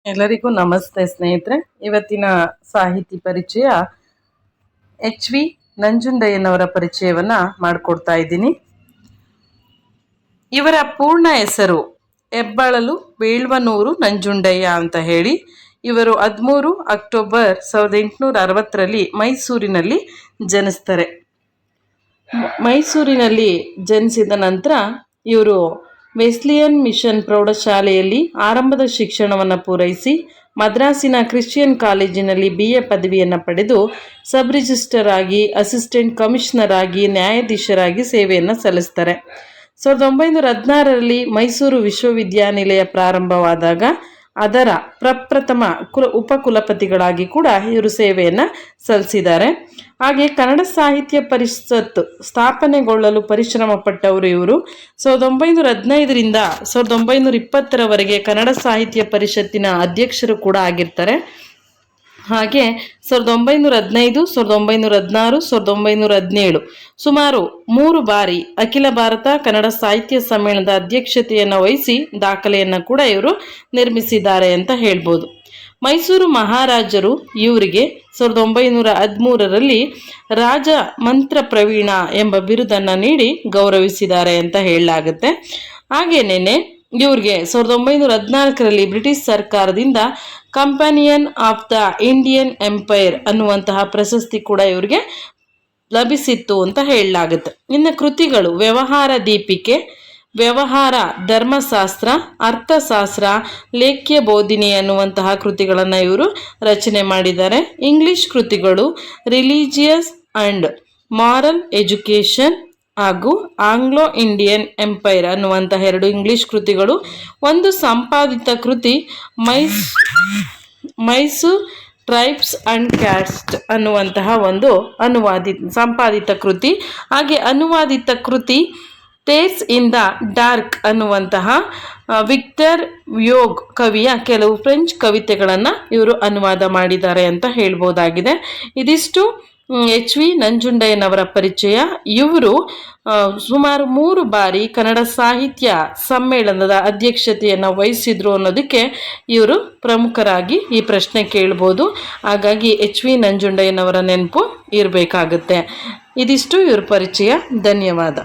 ಎಲ್ಲರಿಗೂ ನಮಸ್ತೆ ಸ್ನೇಹಿತರೆ. ಇವತ್ತಿನ ಸಾಹಿತಿ ಪರಿಚಯ HV ನಂಜುಂಡಯ್ಯನವರ ಪರಿಚಯವನ್ನ ಮಾಡಿಕೊಡ್ತಾ ಇದ್ದೀನಿ. ಇವರ ಪೂರ್ಣ ಹೆಸರು ಹೆಬ್ಬಾಳಲು ಬೇಳ್ವನೂರು ನಂಜುಂಡಯ್ಯ ಅಂತ ಹೇಳಿ. ಇವರು 13 ಅಕ್ಟೋಬರ್ 1860ರಲ್ಲಿ ಮೈಸೂರಿನಲ್ಲಿ ಜನಿಸ್ತಾರೆ. ಮೈಸೂರಿನಲ್ಲಿ ಜನಿಸಿದ ನಂತರ ಇವರು ವೆಸ್ಲಿಯನ್ ಮಿಷನ್ ಪ್ರೌಢಶಾಲೆಯಲ್ಲಿ ಆರಂಭದ ಶಿಕ್ಷಣವನ್ನು ಪೂರೈಸಿ ಮದ್ರಾಸಿನ ಕ್ರಿಶ್ಚಿಯನ್ ಕಾಲೇಜಿನಲ್ಲಿ BA ಪದವಿಯನ್ನು ಪಡೆದು ಸಬ್ ರಿಜಿಸ್ಟರ್ ಆಗಿ, ಅಸಿಸ್ಟೆಂಟ್ ಕಮಿಷನರ್ ಆಗಿ, ನ್ಯಾಯಾಧೀಶರಾಗಿ ಸೇವೆಯನ್ನು ಸಲ್ಲಿಸ್ತಾರೆ. 1916ರಲ್ಲಿ ಮೈಸೂರು ವಿಶ್ವವಿದ್ಯಾನಿಲಯ ಪ್ರಾರಂಭವಾದಾಗ ಅದರ ಪ್ರಪ್ರಥಮ ಉಪಕುಲಪತಿಗಳಾಗಿ ಕೂಡ ಇವರು ಸೇವೆಯನ್ನು ಸಲ್ಲಿಸಿದ್ದಾರೆ. ಹಾಗೆ ಕನ್ನಡ ಸಾಹಿತ್ಯ ಪರಿಷತ್ ಸ್ಥಾಪನೆಗೊಳ್ಳಲು ಪರಿಶ್ರಮ ಪಟ್ಟವರು ಇವರು. 1915ರಿಂದ 1920ರವರೆಗೆ ಕನ್ನಡ ಸಾಹಿತ್ಯ ಪರಿಷತ್ತಿನ ಅಧ್ಯಕ್ಷರು ಕೂಡ ಆಗಿರ್ತಾರೆ. ಹಾಗೆ 1915, 1916, 1917 ಸುಮಾರು 3 ಬಾರಿ ಅಖಿಲ ಭಾರತ ಕನ್ನಡ ಸಾಹಿತ್ಯ ಸಮ್ಮೇಳನದ ಅಧ್ಯಕ್ಷತೆಯನ್ನು ವಹಿಸಿ ದಾಖಲೆಯನ್ನು ಕೂಡ ಇವರು ನಿರ್ಮಿಸಿದ್ದಾರೆ ಅಂತ ಹೇಳ್ಬೋದು. ಮೈಸೂರು ಮಹಾರಾಜರು ಇವರಿಗೆ 1913ರಲ್ಲಿ ರಾಜ ಮಂತ್ರ ಪ್ರವೀಣ ಎಂಬ ಬಿರುದನ್ನು ನೀಡಿ ಗೌರವಿಸಿದ್ದಾರೆ ಅಂತ ಹೇಳಲಾಗುತ್ತೆ. ಹಾಗೇನೇನೆ ಇವ್ರಿಗೆ 1914ರಲ್ಲಿ ಬ್ರಿಟಿಷ್ ಸರ್ಕಾರದಿಂದ companion of the Indian empire ಅನ್ನುವಂತಹ ಪ್ರಶಸ್ತಿ ಕೂಡ ಇವರಿಗೆ ಲಭಿಸಿತ್ತು ಅಂತ ಹೇಳಲಾಗುತ್ತೆ. ಇನ್ನು ಕೃತಿಗಳು ವ್ಯವಹಾರ ದೀಪಿಕೆ, ವ್ಯವಹಾರ ಧರ್ಮಶಾಸ್ತ್ರ, ಅರ್ಥಶಾಸ್ತ್ರ, ಲೇಖ್ಯ ಬೋಧಿನಿ ಅನ್ನುವಂತಹ ಕೃತಿಗಳನ್ನು ಇವರು ರಚನೆ ಮಾಡಿದ್ದಾರೆ. ಇಂಗ್ಲಿಷ್ ಕೃತಿಗಳು ರಿಲಿಜಿಯಸ್ ಅಂಡ್ ಮಾರಲ್ ಎಜುಕೇಷನ್ ಹಾಗೂ ಆಂಗ್ಲೋ ಇಂಡಿಯನ್ ಎಂಪೈರ್ ಅನ್ನುವಂತಹ 2 ಇಂಗ್ಲಿಷ್ ಕೃತಿಗಳು, ಒಂದು ಸಂಪಾದಿತ ಕೃತಿ ಮೈಸೂರ್ ಟ್ರೈಬ್ಸ್ ಅಂಡ್ ಕ್ಯಾಸ್ಟ್ ಅನ್ನುವಂತಹ ಒಂದು ಸಂಪಾದಿತ ಕೃತಿ. ಹಾಗೆ ಅನುವಾದಿತ ಕೃತಿ ಟೇಲ್ಸ್ ಇನ್ ದ ಡಾರ್ಕ್ ಅನ್ನುವಂತಹ ವಿಕ್ಟರ್ ವ್ಯೋಗ್ ಕವಿಯ ಕೆಲವು ಫ್ರೆಂಚ್ ಕವಿತೆಗಳನ್ನು ಇವರು ಅನುವಾದ ಮಾಡಿದ್ದಾರೆ ಅಂತ ಹೇಳ್ಬೋದಾಗಿದೆ. ಇದಿಷ್ಟು HV ನಂಜುಂಡಯ್ಯನವರ ಪರಿಚಯ. ಇವರು ಸುಮಾರು 3 ಬಾರಿ ಕನ್ನಡ ಸಾಹಿತ್ಯ ಸಮ್ಮೇಳನದ ಅಧ್ಯಕ್ಷತೆಯನ್ನು ವಹಿಸಿದ್ರು ಅನ್ನೋದಕ್ಕೆ ಇವರು ಪ್ರಮುಖರಾಗಿ ಈ ಪ್ರಶ್ನೆ ಕೇಳ್ಬೋದು. ಹಾಗಾಗಿ HV ನಂಜುಂಡಯ್ಯನವರ ನೆನಪು ಇರಬೇಕಾಗುತ್ತೆ. ಇದಿಷ್ಟು ಇವ್ರ ಪರಿಚಯ. ಧನ್ಯವಾದ.